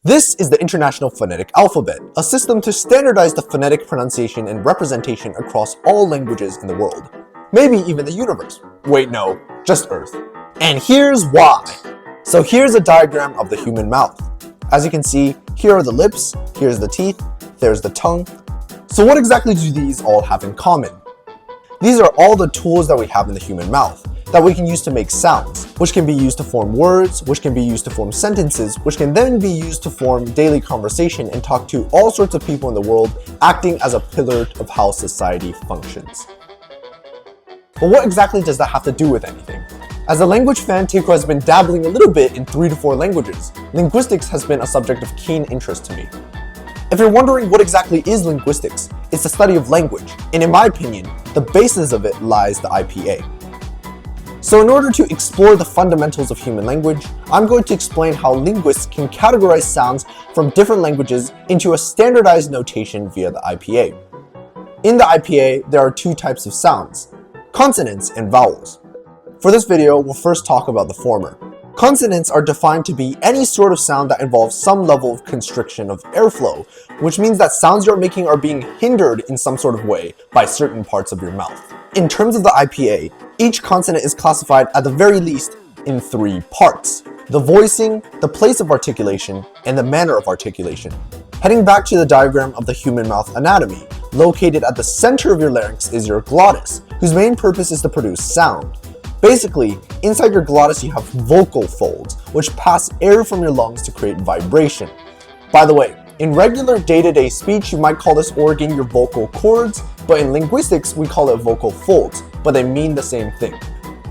This is the International Phonetic Alphabet, a system to standardize the phonetic pronunciation and representation across all languages in the world. Maybe even the universe. Wait, no, just Earth. And here's why. So here's a diagram of the human mouth. As you can see, here are the lips, here's the teeth, there's the tongue. So what exactly do these all have in common? These are all the tools that we have in the human mouth that we can use to make sounds, which can be used to form words, which can be used to form sentences, which can then be used to form daily conversation and talk to all sorts of people in the world, acting as a pillar of how society functions. But what exactly does that have to do with anything? As a language fan, Teiko has been dabbling a little bit in 3 to 4 languages. Linguistics has been a subject of keen interest to me. If you're wondering what exactly is linguistics, it's the study of language, and in my opinion, the basis of it lies the IPA. So in order to explore the fundamentals of human language, I'm going to explain how linguists can categorize sounds from different languages into a standardized notation via the IPA. In the IPA, there are 2 types of sounds, consonants and vowels. For this video, we'll first talk about the former. Consonants are defined to be any sort of sound that involves some level of constriction of airflow, which means that sounds you're making are being hindered in some sort of way by certain parts of your mouth. In terms of the IPA, each consonant is classified at the very least in 3 parts: the voicing, the place of articulation, and the manner of articulation. Heading back to the diagram of the human mouth anatomy, located at the center of your larynx is your glottis, whose main purpose is to produce sound. Basically, inside your glottis you have vocal folds, which pass air from your lungs to create vibration. By the way, in regular day-to-day speech, you might call this organ your vocal cords, but in linguistics, we call it vocal folds, but they mean the same thing.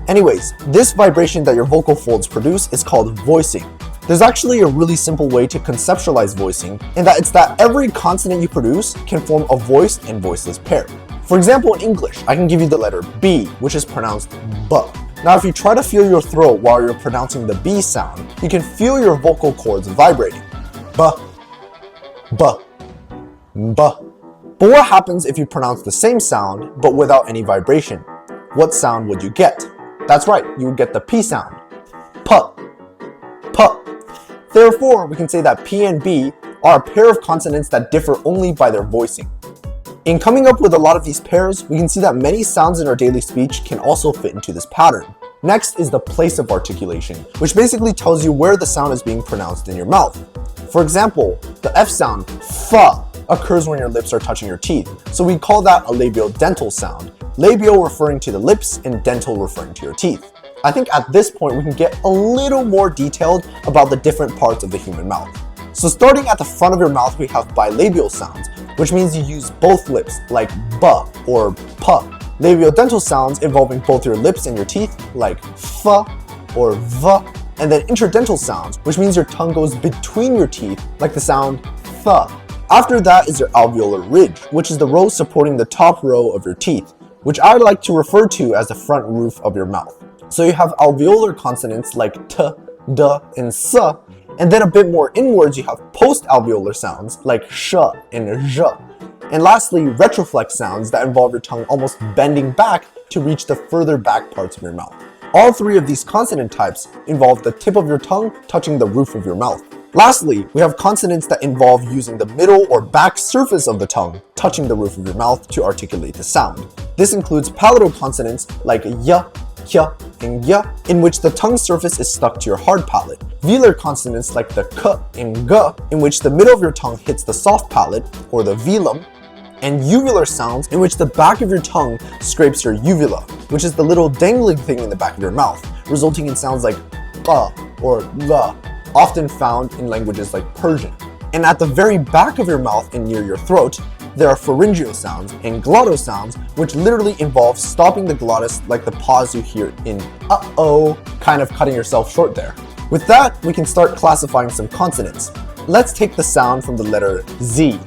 Anyways, this vibration that your vocal folds produce is called voicing. There's actually a really simple way to conceptualize voicing, and it's that every consonant you produce can form a voiced and voiceless pair. For example, in English, I can give you the letter B, which is pronounced B. Now, if you try to feel your throat while you're pronouncing the B sound, you can feel your vocal cords vibrating. B, B, B. But what happens if you pronounce the same sound, but without any vibration? What sound would you get? That's right, you would get the P sound. P, P. Therefore, we can say that P and B are a pair of consonants that differ only by their voicing. In coming up with a lot of these pairs, we can see that many sounds in our daily speech can also fit into this pattern. Next is the place of articulation, which basically tells you where the sound is being pronounced in your mouth. For example, the F sound, F, occurs when your lips are touching your teeth, so we call that a labiodental sound, labial referring to the lips and dental referring to your teeth. I think at this point we can get a little more detailed about the different parts of the human mouth. So starting at the front of your mouth, we have bilabial sounds, which means you use both lips, like B or P. Labiodental sounds involving both your lips and your teeth, like F or V. And then interdental sounds, which means your tongue goes between your teeth, like the sound Th. After that is your alveolar ridge, which is the row supporting the top row of your teeth, which I like to refer to as the front roof of your mouth. So you have alveolar consonants like T, D, and S, and then a bit more inwards you have post-alveolar sounds like sh and zh. And lastly, retroflex sounds that involve your tongue almost bending back to reach the further back parts of your mouth. All 3 of these consonant types involve the tip of your tongue touching the roof of your mouth. Lastly, we have consonants that involve using the middle or back surface of the tongue touching the roof of your mouth to articulate the sound. This includes palatal consonants like y, k, and y, in which the tongue surface is stuck to your hard palate. Velar consonants like the k and g, in which the middle of your tongue hits the soft palate, or the velum, and uvular sounds in which the back of your tongue scrapes your uvula, which is the little dangling thing in the back of your mouth, resulting in sounds like ba or la, often found in languages like Persian. And at the very back of your mouth and near your throat, there are pharyngeal sounds and glottal sounds, which literally involve stopping the glottis like the pause you hear in uh-oh, kind of cutting yourself short there. With that, we can start classifying some consonants. Let's take the sound from the letter Z,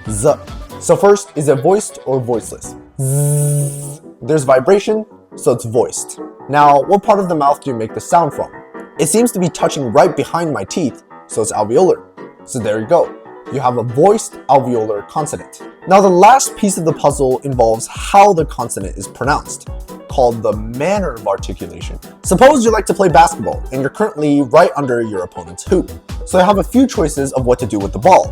Z. So first, is it voiced or voiceless? Z. There's vibration, so it's voiced. Now, what part of the mouth do you make the sound from? It seems to be touching right behind my teeth, so it's alveolar. So there you go. You have a voiced alveolar consonant. Now the last piece of the puzzle involves how the consonant is pronounced. called the manner of articulation. Suppose you like to play basketball and you're currently right under your opponent's hoop. So you have a few choices of what to do with the ball.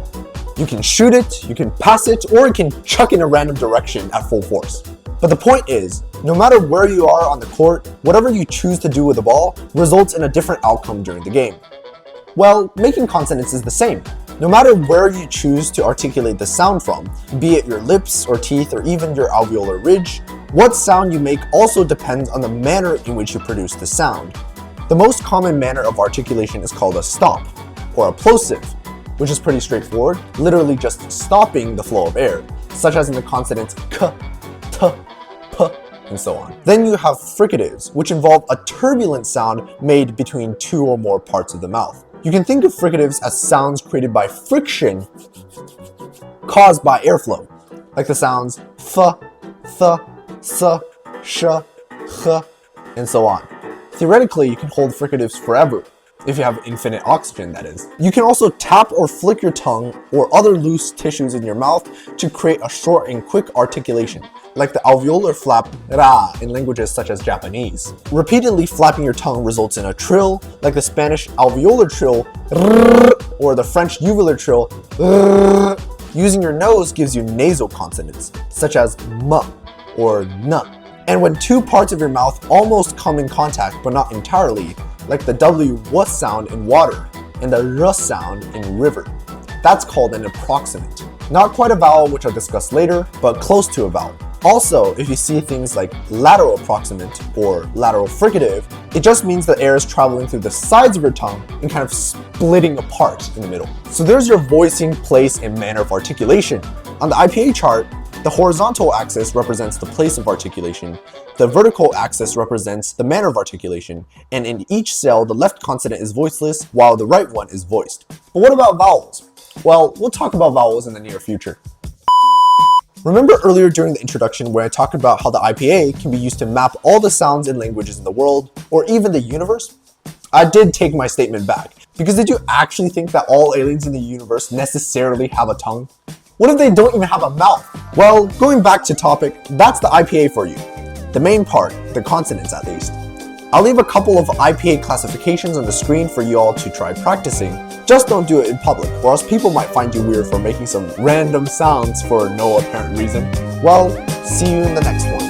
You can shoot it, you can pass it, or you can chuck in a random direction at full force. But the point is, no matter where you are on the court, whatever you choose to do with the ball results in a different outcome during the game. Well, making consonants is the same. No matter where you choose to articulate the sound from, be it your lips or teeth or even your alveolar ridge, what sound you make also depends on the manner in which you produce the sound. The most common manner of articulation is called a stop, or a plosive, which is pretty straightforward, literally just stopping the flow of air, such as in the consonants k, t, p, and so on. Then you have fricatives, which involve a turbulent sound made between two or more parts of the mouth. You can think of fricatives as sounds created by friction caused by airflow, like the sounds th, th, s, sh, ch, and so on. Theoretically, you can hold fricatives forever, if you have infinite oxygen, that is. You can also tap or flick your tongue or other loose tissues in your mouth to create a short and quick articulation, like the alveolar flap ra in languages such as Japanese. Repeatedly flapping your tongue results in a trill, like the Spanish alveolar trill rrr, or the French uvular trill rrr. Using your nose gives you nasal consonants, such as m or n. And when two parts of your mouth almost come in contact but not entirely, like the W sound in water and the R sound in river. That's called an approximant. Not quite a vowel, which I'll discuss later, but close to a vowel. Also, if you see things like lateral approximant or lateral fricative, it just means the air is traveling through the sides of your tongue and kind of splitting apart in the middle. So there's your voicing, place, and manner of articulation. On the IPA chart, the horizontal axis represents the place of articulation, the vertical axis represents the manner of articulation, and in each cell, the left consonant is voiceless while the right one is voiced. But what about vowels? Well, we'll talk about vowels in the near future. Remember earlier during the introduction where I talked about how the IPA can be used to map all the sounds and languages in the world, or even the universe? I did take my statement back, because did you actually think that all aliens in the universe necessarily have a tongue? What if they don't even have a mouth? Well, going back to topic, that's the IPA for you. The main part, the consonants at least. I'll leave a couple of IPA classifications on the screen for you all to try practicing. Just don't do it in public, or else people might find you weird for making some random sounds for no apparent reason. Well, see you in the next one.